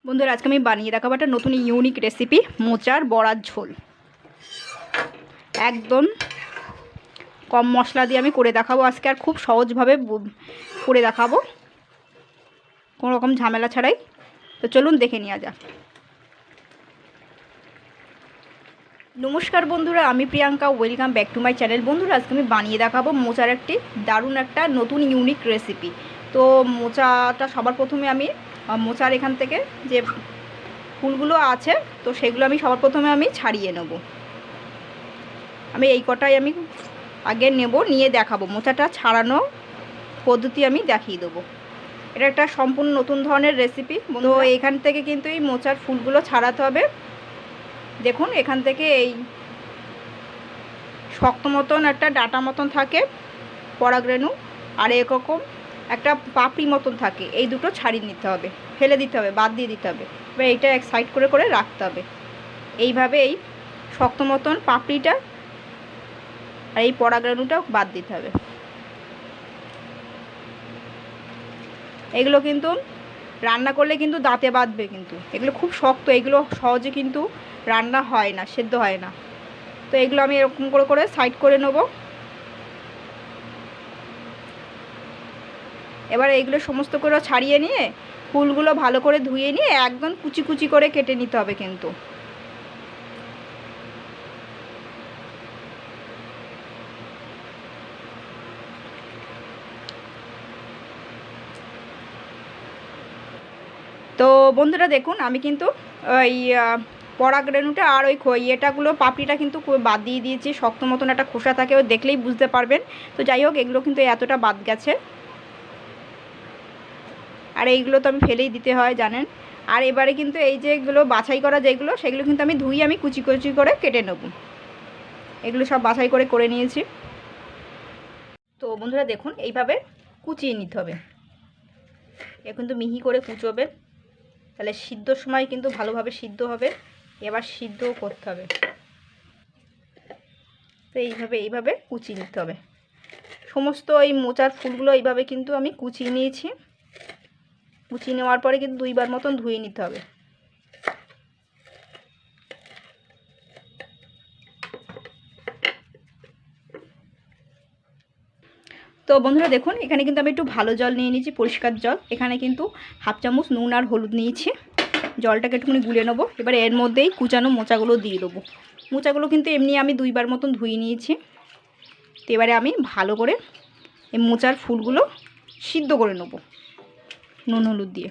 বন্ধুরা আজকে আমি বানিয়ে দেখাবো একটা নতুন ইউনিক রেসিপি, মোচার বড়ার ঝোল। একদম কম মশলা দিয়ে আমি করে দেখাবো আজকে, আর খুব সহজভাবে করে দেখাবো, কোনো রকম ঝামেলা ছাড়াই। তো চলুন দেখে নেওয়া যাক। নমস্কার বন্ধুরা, আমি Priyanka, welcome back to my channel. বন্ধুরা আজকে আমি বানিয়ে দেখাবো মোচার একটি দারুণ একটা নতুন ইউনিক রেসিপি। তো মোচাটা সবার প্রথমে আমি মোচার এখান থেকে যে ফুলগুলো আছে তো সেগুলো আমি সবার প্রথমে আমি ছাড়িয়ে নেব। আমি এই কটাই আমি আগে নেব, নিয়ে দেখাবো মোচাটা ছাড়ানো পদ্ধতি আমি দেখিয়ে দেবো। এটা একটা সম্পূর্ণ নতুন ধরনের রেসিপি। তো এখান থেকে কিন্তু এই মোচার ফুলগুলো ছাড়াতে হবে। দেখুন এখান থেকে এই শক্ত মতন একটা ডাটা মতন থাকে পরাগরেণু, আর এরকম একটা পাপড়ি মতন থাকে, এই দুটো ছাড়িয়ে নিতে হবে, ফেলে দিতে হবে, বাদ দিয়ে দিতে হবে। এবার এইটা এক সাইড করে করে রাখতে হবে। এইভাবে এই শক্ত মতন পাপড়িটা আর এই পরাগরেণুটাও বাদ দিতে হবে। এগুলো কিন্তু রান্না করলে কিন্তু দাঁতে বাঁধবে, কিন্তু এগুলো খুব শক্ত, এগুলো সহজে কিন্তু রান্না হয় না, সেদ্ধ হয় না। তো এগুলো আমি এরকম করে করে সাইড করে নেব। এবার এইগুলো সমস্ত করে ছাড়িয়ে নিয়ে ফুলগুলো ভালো করে ধুয়ে নিয়ে একদম কুচি কুচি করে কেটে নিতে হবে কিন্তু। তো বন্ধুরা দেখুন আমি কিন্তু ওই পরাগরেণুটা আর ওই ইয়েটাগুলো পাপড়িটা কিন্তু বাদ দিয়ে দিয়েছি। শক্ত মতন একটা খোসা থাকে, ও দেখলেই বুঝতে পারবেন। তো যাই হোক, এগুলো কিন্তু এতটা বাদ গেছে, আর এইগুলো তো আমি ফেলেই দিতে হয় জানেন। আর এবারে কিন্তু এই যেগুলো বাছাই করা যেগুলো, সেগুলো কিন্তু আমি ধুয়ে আমি কুচি কুচি করে কেটে নেব। এগুলো সব বাছাই করে করে নিয়েছি। তো বন্ধুরা দেখুন এইভাবে কুচিয়ে নিতে হবে। এ কিন্তু মিহি করে কুচোবে, তাহলে সিদ্ধর সময় কিন্তু ভালোভাবে সিদ্ধ হবে। এবার সিদ্ধও করতে হবে। তো এইভাবে কুচিয়ে নিতে হবে সমস্ত এই মোচার ফুলগুলো। এইভাবে কিন্তু আমি কুচিয়ে নিয়েছি। কুচিয়ে নেওয়ার পরে কিন্তু দুইবার মতন ধুয়ে নিতে হবে। তো বন্ধুরা দেখুন এখানে কিন্তু আমি একটু ভালো জল নিয়ে নিয়েছি, পরিষ্কার জল। এখানে কিন্তু হাফ চামচ নুন আর হলুদ নিয়েছি। জলটাকে একটুখানি গুলে নেবো। এবার এর মধ্যেই কুচানো মোচাগুলো দিয়ে দেবো। মোচাগুলো কিন্তু এমনি আমি দুইবার মতন ধুয়ে নিয়েছি। তো এবারে আমি ভালো করে এই মোচার ফুলগুলো সিদ্ধ করে নেবো নুন হলুদ দিয়ে।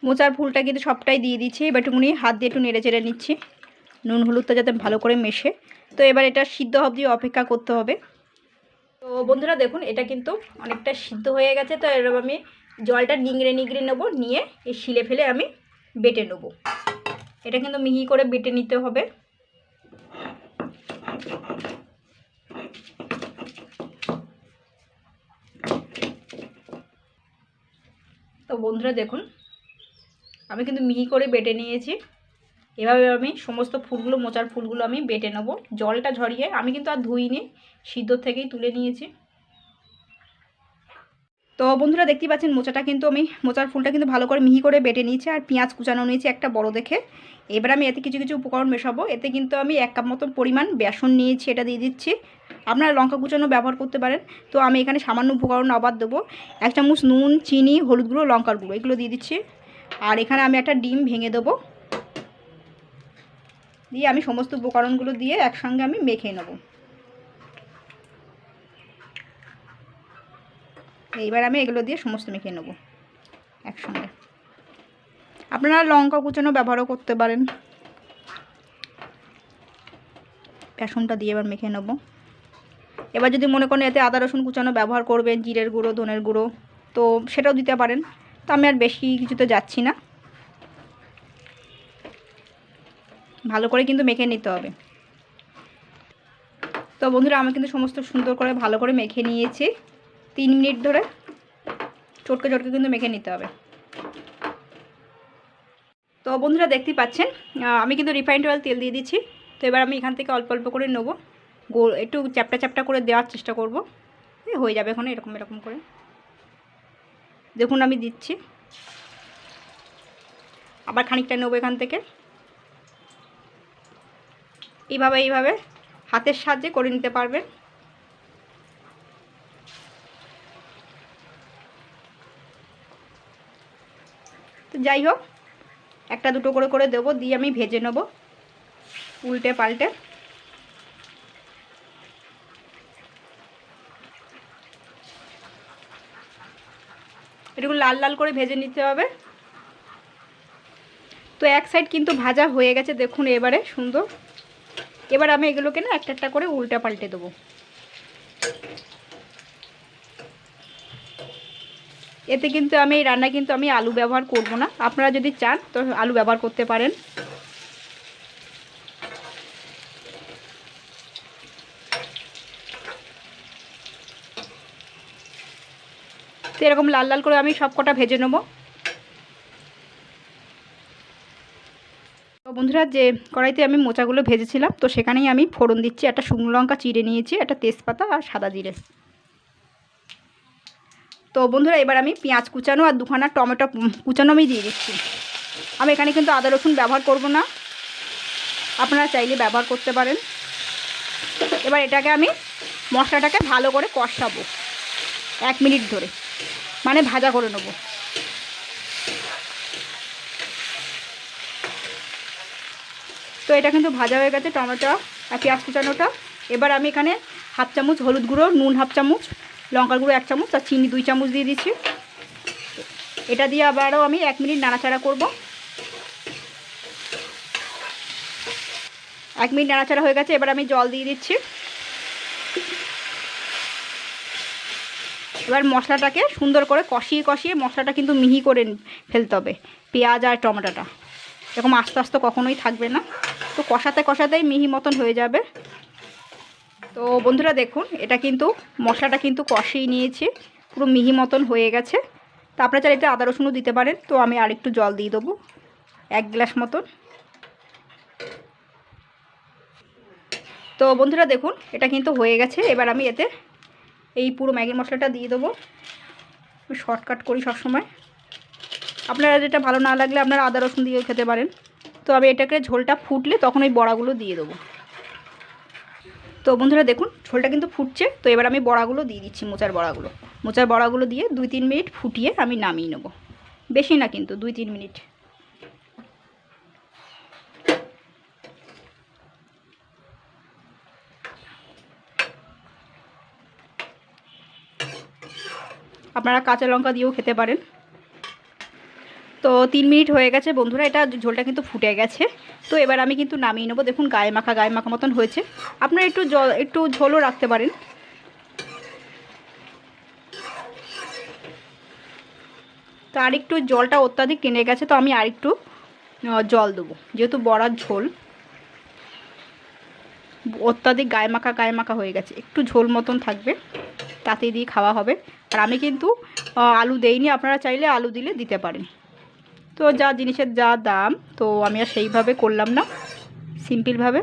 মোচার ফুলটা কিন্তু সবটাই দিয়ে দিচ্ছি। এবার একটুখানি হাত দিয়ে একটু নেড়ে চেড়ে নিচ্ছি, নুন হলুদটা যাতে ভালো করে মেশে। তো এবার এটা সিদ্ধ অবধি অপেক্ষা করতে হবে। তো বন্ধুরা দেখুন এটা কিন্তু অনেকটা সিদ্ধ হয়ে গেছে। তো এরকম আমি জলটা নিংড়ে নিংড়ে নেবো, নিয়ে এই শিলে ফেলে আমি বেটে নেব। এটা কিন্তু মিহি করে বেটে নিতে হবে। তো বন্ধুরা দেখুন আমি কিন্তু মিহি করে বেটে নিয়েছি। এভাবে আমি সমস্ত ফুলগুলো, মোচার ফুলগুলো আমি বেটে নেব। জলটা ঝরিয়ে আমি কিন্তু আর ধুইনি, সিদ্ধ থেকেই তুলে নিয়েছি। তো বন্ধুরা দেখতেই পাচ্ছেন মোচাটা কিন্তু আমি মোচার ফুলটা কিন্তু ভালো করে মিহি করে বেটে নিয়েছি, আর পেঁয়াজ কুচানো নিয়েছি একটা বড় দেখে। এবার আমি এতে কিছু কিছু উপকরণ মেশাবো। এতে কিন্তু আমি 1 কাপ মতন পরিমাণ বেসন নিয়েছি, এটা দিয়ে দিচ্ছি। আপনারা লঙ্কা কুচানো ব্যবহার করতে পারেন। তো আমি এখানে সামান্য উপকরণ আবার দেবো। 1 চামচ নুন, চিনি, হলুদ গুঁড়ো, লঙ্কার গুঁড়ো, এগুলো দিয়ে দিচ্ছি। আর এখানে আমি একটা ডিম ভেঙে দেবো। দিয়ে আমি সমস্ত উপকরণগুলো দিয়ে একসঙ্গে আমি মেখে নেব। এইবার আমি এগুলো দিয়ে সমস্ত মেখে নেব একসঙ্গে। আপনারা লঙ্কা কুচানো ব্যবহারও করতে পারেন। বেসনটা দিয়ে এবার মেখে নেব। এবার যদি মনে করেন এতে আদা রসুন কুচানো ব্যবহার করবেন, জিরের গুঁড়ো, ধনের গুঁড়ো, তো সেটাও দিতে পারেন। তো আমি আর বেশি কিছুতে যাচ্ছি না। ভালো করে কিন্তু মেখে নিতে হবে। তো বন্ধুরা আমি কিন্তু সমস্ত সুন্দর করে ভালো করে মেখে নিয়েছি। 3 মিনিট ধরে চটকে চটকে কিন্তু মেখে নিতে হবে। তো বন্ধুরা দেখতেই পাচ্ছেন আমি কিন্তু রিফাইন্ড অয়েল তেল দিয়ে দিচ্ছি। তো এবার আমি এখান থেকে অল্প অল্প করে নেবো, গোল একটু চ্যাপটা চ্যাপটা করে দেওয়ার চেষ্টা করব। হয়ে যাবে এখন এরকম এরকম করে দেখুন আমি দিচ্ছি। আবার খানিকটা নেবো এখান থেকে। এইভাবে হাতের সাহায্যে করে নিতে পারবেন। তো যাই হোক, একটা দুটো করে করে দেবো, দিয়ে আমি ভেজে নেব উল্টে পাল্টে। এটুকু লাল লাল করে ভেজে নিতে হবে। তো এক সাইড কিন্তু ভাজা হয়ে গেছে দেখুন, এবারে সুন্দর। এবার আমি এগুলোকে না একটা একটা করে উল্টা পাল্টে দেবো। এতে কিন্তু আমি এই রান্না কিন্তু আমি আলু ব্যবহার করব না, আপনারা যদি চান তো আলু ব্যবহার করতে পারেন। তো এরকম লাল লাল করে আমি সব কটা ভেজে নেব। তো বন্ধুরা, যে কড়াইতে আমি মোচাগুলো ভেজেছিলাম তো সেখানেই আমি ফোড়ন দিচ্ছি। একটা শুকনো লঙ্কা চিড়ে নিয়েছি, একটা তেজপাতা আর সাদা জিরে। তো বন্ধুরা, এবার আমি পেঁয়াজ কুচানো আর দুখানা টমেটো কুচানো আমি দিয়ে দিচ্ছি। আমি এখানে কিন্তু আদা রসুন ব্যবহার করব না, আপনারা চাইলে ব্যবহার করতে পারেন। এবার এটাকে আমি মশলাটাকে ভালো করে কষাবো 1 মিনিট ধরে, মানে ভাজা করে নেব। তো এটা কিন্তু ভাজা হয়ে গেছে টমেটো আর পেঁয়াজ কুচানোটা। এবার আমি এখানে হাফ চামচ হলুদ গুঁড়ো, নুন হাফ চামচ, লঙ্কার গুঁড়ো 1 চামচ আর চিনি 2 চামচ দিয়ে দিচ্ছি। এটা দিয়ে আবারও আমি 1 মিনিট নাড়াচাড়া করব। 1 মিনিট নাড়াচাড়া হয়ে গেছে, এবার আমি জল দিয়ে দিচ্ছি। এবার মশলাটাকে সুন্দর করে কষিয়ে কষিয়ে মশলাটা কিন্তু মিহি করে ফেলতে হবে। পেঁয়াজ আর টমেটোটা এরকম আস্তে আস্তে কখনোই থাকবে না, তো কষাতে কষাতেই মিহি মতন হয়ে যাবে। তো বন্ধুরা দেখুন, এটা কিন্তু মশলাটা কিন্তু কষিয়ে নিয়েছি, পুরো মিহি মতন হয়ে গেছে। তো আপনারা চাইলে আদা রসুনও দিতে পারেন। তো আমি আরেকটু জল দিয়ে দেবো 1 গ্লাস মতন। তো বন্ধুরা দেখুন, এটা কিন্তু হয়ে গেছে। এবার আমি এতে এই পুরো ম্যাগি মশলাটা দিয়ে দেবো। আমি শর্টকাট করি সবসময়, আপনারা যেটা ভালো না লাগলে আপনারা আদা রসুন দিয়েও খেতে পারেন। তো আমি এটাকে ঝোলটা ফুটলে তখন ওই বড়াগুলো দিয়ে দেবো। তো বন্ধুরা দেখুন, ঝোলটা কিন্তু ফুটছে। তো এবার আমি বড়াগুলো দিয়ে দিচ্ছি, মোচার বড়াগুলো দিয়ে 2-3 মিনিট ফুটিয়ে আমি নামিয়ে নেব। বেশি না কিন্তু, 2-3 মিনিট। আপনারা কাঁচা লঙ্কা দিয়েও খেতে পারেন। তো 3 মিনিট হয়ে গেছে বন্ধুরা, এটা ঝোলটা কিন্তু ফুটে গেছে। তো এবার আমি কিন্তু নামিয়ে নেবো। দেখুন গায়ে মাখা মতন হয়েছে। আপনারা একটু ঝোলও রাখতে পারেন। তো আরেকটু জলটা অত্যাধিক টেনে গেছে, তো আমি আরেকটু জল দেবো, যেহেতু বড়ার ঝোল অত্যাধিক গায়ে মাখা হয়ে গেছে। একটু ঝোল মতন থাকবে, তাতে দিয়ে খাওয়া হবে। আর আমি কিন্তু আলু দেইনি, আপনারা চাইলে আলু দিলে দিতে পারেন। তো যা জিনিসের যা দাম, তো আমি আর সেইভাবে করলাম না, সিম্পলভাবে।